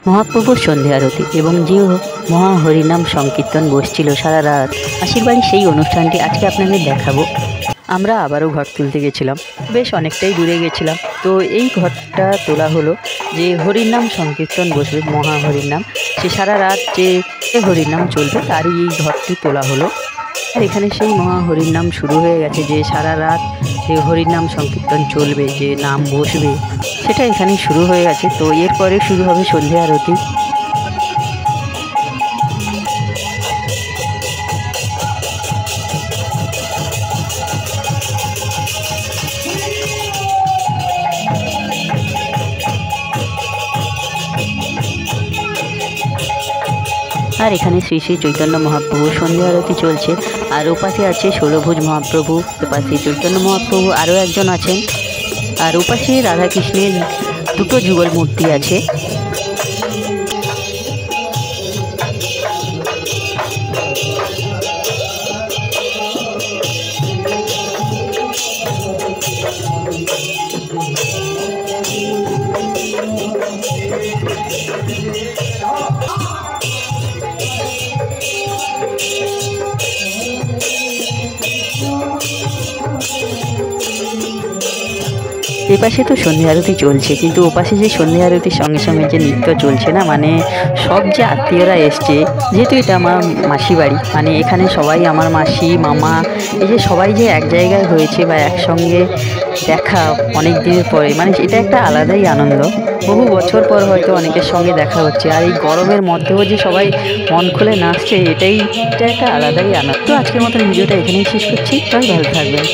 মহাপ্রভুর সন্ধ্যা আরতি এবং যে মহা হরিনাম সংকীর্তন বসছিল সারা রাত। মাসির বাড়ির সেই অনুষ্ঠানটি আজকে আপনাদের দেখাবো। আমরা আবারও ঘর তুলতে গেছিলাম, বেশ অনেকটাই দূরে গেছিলাম। তো এই ঘরটা তোলা হলো যে হরিনাম সংকীর্তন বসবে, মহা হরিনাম, সে সারা রাত যে হরিনাম চলবে তারই এই ঘরটি তোলা হলো। আর এখানে সেই মহা হরিনাম শুরু হয়ে গেছে, যে সারা রাত যে হরিনাম সংকীর্তন চলবে, যে নাম বসবে, সেটা এখানে শুরু হয়ে গেছে। তো এরপরে শুরু হবে সন্ধ্যা আরতি। আর এখানে শ্রী শ্রী চৈতন্য মহাপ্রভু সন্ধ্যা আরতি চলছে। আর ওপাশে আছে ষোলভুজ মহাপ্রভু, ওপাশে চৈতন্য মহাপ্রভু আরও একজন আছেন। আর ওপাশে রাধাকৃষ্ণের দুটো যুগল মূর্তি আছে। এপাশে তো সন্ধ্যা আরতি চলছে, কিন্তু ওপাশে যে সন্ধ্যা আরতির সঙ্গে সঙ্গে যে নৃত্য চলছে না, মানে সব যে আত্মীয়রা এসছে, যেহেতু এটা আমার মাসি বাড়ি, মানে এখানে সবাই আমার মাসি মামা, এই যে সবাই যে এক জায়গায় হয়েছে বা একসঙ্গে দেখা অনেক দিনের পরে, মানে এটা একটা আলাদাই আনন্দ। বহু বছর পর হয়তো অনেকের সঙ্গে দেখা হচ্ছে, আর এই গরমের মধ্যেও যে সবাই মন খুলে নাচছে, এটা একটা আলাদাই আনন্দ। তো আজকের মতো ভিডিওটা এখানেই শেষ করছি, সবাই ভালো থাকবেন।